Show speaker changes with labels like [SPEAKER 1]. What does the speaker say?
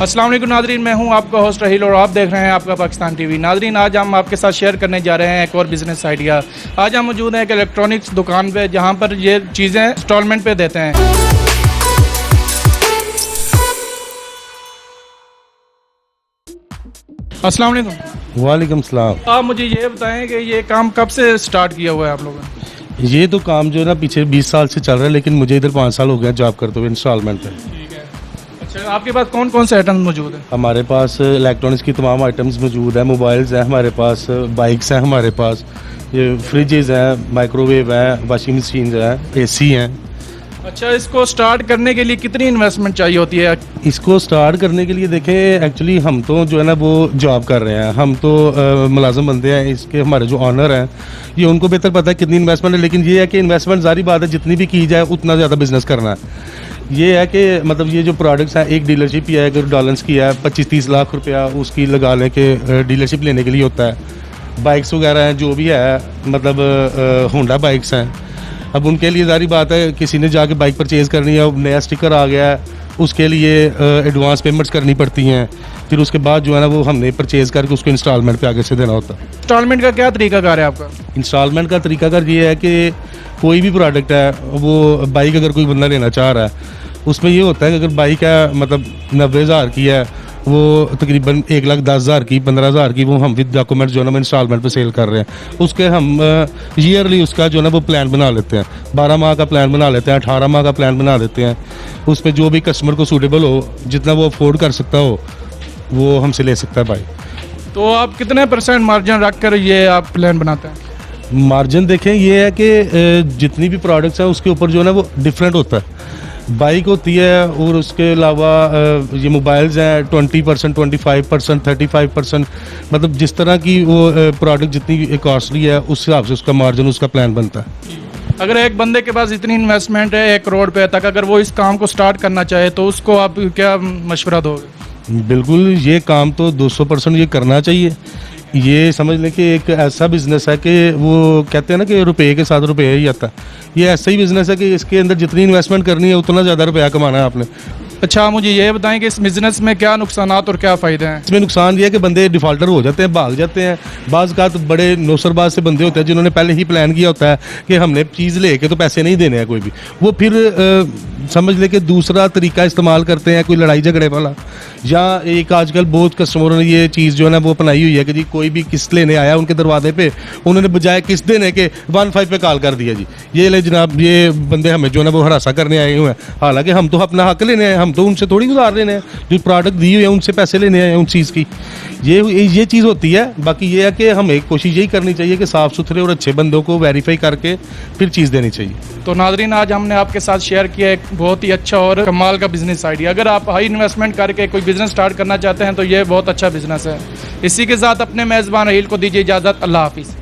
[SPEAKER 1] अस्सलाम वालेकुम नादरीन, मैं हूं आपका होस्ट रहील और आप देख रहे हैं आपका पाकिस्तान टीवी। नादरीन, आज हम आपके साथ शेयर करने जा रहे हैं एक और बिज़नेस आइडिया। आज हम मौजूद हैं एक इलेक्ट्रॉनिक्स दुकान पे जहां पर ये चीज़ें इंस्टॉलमेंट पे देते हैं। अस्सलाम वालेकुम।
[SPEAKER 2] वालेकुम सलाम।
[SPEAKER 1] आप मुझे ये बताएं कि ये काम कब से स्टार्ट किया हुआ है आप लोगों ने?
[SPEAKER 2] ये तो काम जो है ना पीछे 20 साल से चल रहा है, लेकिन मुझे इधर 5 साल हो गया जॉब करते हुए इंस्टॉलमेंट पे।
[SPEAKER 1] ठीक है। अच्छा, आपके पास कौन कौन से आइटम मौजूद हैं?
[SPEAKER 2] हमारे पास इलेक्ट्रॉनिक्स की तमाम आइटम्स मौजूद है। मोबाइल्स हैं हमारे पास, बाइक्स हैं हमारे पास, ये फ्रिजेज हैं, माइक्रोवेव हैं, वॉशिंग मशीन हैं, एसी हैं।
[SPEAKER 1] अच्छा, इसको स्टार्ट करने के लिए कितनी इन्वेस्टमेंट चाहिए होती है?
[SPEAKER 2] इसको स्टार्ट करने के लिए देखें, एक्चुअली हम तो जो है ना वो जॉब कर रहे हैं, हम तो मुलाजिम बंदे हैं। इसके हमारे जो ऑनर हैं ये उनको बेहतर पता है कितनी इन्वेस्टमेंट है, लेकिन ये है कि इन्वेस्टमेंट ज़ाहिर बात है जितनी भी की जाए उतना ज़्यादा बिजनेस करना है। ये है कि मतलब ये जो प्रोडक्ट्स हैं, एक डीलरशिप ही है, अगर डॉलर्स की है 25-30 लाख रुपया उसकी लगा लें कि डीलरशिप लेने के लिए होता है। बाइक्स वगैरह हैं जो भी है, मतलब होंडा बाइक्स हैं। अब उनके लिए ज़ाहिर बात है किसी ने जाके बाइक परचेज़ करनी है, नया स्टिकर आ गया है, उसके लिए एडवांस पेमेंट्स करनी पड़ती हैं। फिर उसके बाद जो है ना वो हमने परचेज़ करके उसको इंस्टॉलमेंट पे आगे से देना होता है।
[SPEAKER 1] इंस्टॉलमेंट का क्या तरीकाकार है आपका?
[SPEAKER 2] इंस्टॉलमेंट का तरीकाकार ये है कि कोई भी प्रोडक्ट है, वो बाइक अगर कोई बंदा लेना चाह रहा है उसमें ये होता है कि अगर बाइक है मतलब 90,000 की है, वो तकरीबन 1,10,000 की, 15,000 की, वो हम विद डॉक्यूमेंट जो है ना इंस्टॉलमेंट पे सेल कर रहे हैं। उसके हम ईयरली उसका जो है ना वो प्लान बना लेते हैं। 12 माह का प्लान बना लेते हैं, 18 माह का प्लान बना देते हैं। उस पर जो भी कस्टमर को सूटेबल हो, जितना वो अफोर्ड कर सकता हो, वो हमसे ले सकता है बाइक।
[SPEAKER 1] तो आप कितने % मार्जिन रख कर ये आप प्लान बनाते हैं?
[SPEAKER 2] मार्जिन देखें, ये है कि जितनी भी प्रोडक्ट्स हैं उसके ऊपर जो है ना वो डिफरेंट होता है। बाइक होती है और उसके अलावा ये मोबाइल्स हैं 20%, 25%, 35%, मतलब जिस तरह की वो प्रोडक्ट जितनी कॉस्टली है उस हिसाब से उसका मार्जिन, उसका प्लान बनता है।
[SPEAKER 1] अगर एक बंदे के पास इतनी इन्वेस्टमेंट है 1 करोड़ रुपए तक, अगर वो इस काम को स्टार्ट करना चाहे तो उसको आप क्या मशवरा दोगे?
[SPEAKER 2] बिल्कुल, ये काम तो 200% ये करना चाहिए। ये समझ लें कि एक ऐसा बिज़नेस है कि वो कहते हैं ना कि रुपये के साथ रुपये ही आता है। ये ऐसा ही बिज़नेस है कि इसके अंदर जितनी इन्वेस्टमेंट करनी है उतना ज़्यादा रुपया कमाना है आपने।
[SPEAKER 1] अच्छा, मुझे ये बताएं कि इस बिज़नेस में क्या नुकसानात और क्या फ़ायदे हैं?
[SPEAKER 2] इसमें नुकसान ये है कि बंदे डिफ़ॉल्टर हो जाते हैं, भाग जाते हैं। बाज़ का बड़े नौसरबाज से बंदे होते हैं जिन्होंने पहले ही प्लान किया होता है कि हमने चीज़ लेके तो पैसे नहीं देने हैं कोई भी। वो फिर समझ ले कि दूसरा तरीका इस्तेमाल करते हैं, कोई लड़ाई झगड़े वाला। या एक आजकल बहुत कस्टमरों ने ये चीज़ जो है ना वो अपनाई हुई है कि जी कोई भी किस्त लेने आया उनके दरवाजे पे, उन्होंने बजाय किस्त देने के 15 पे कॉल कर दिया, जी ये ले जनाब, ये बंदे हमें जो है ना वो हरासा करने आए हुए हैं। हालांकि हम तो अपना हक लेने आए, हम तो उनसे थोड़ी गुजार लेने हैं, जो प्रोडक्ट दी हुई है उनसे पैसे लेने आए हैं उन चीज़ की। ये चीज़ होती है। बाकी ये है कि हमें कोशिश यही करनी चाहिए कि साफ़ सुथरे और अच्छे बंदों को वेरीफाई करके फिर चीज़ देनी चाहिए।
[SPEAKER 1] तो नाज़रीन, आज हमने आपके साथ शेयर किया एक बहुत ही अच्छा और कमाल का बिज़नेस आइडिया। अगर आप हाई इन्वेस्टमेंट करके कोई बिज़नेस स्टार्ट करना चाहते हैं तो ये बहुत अच्छा बिज़नेस है। इसी के साथ अपने मेज़बान रहील को दीजिए इजाज़त। अल्लाह हाफिज़।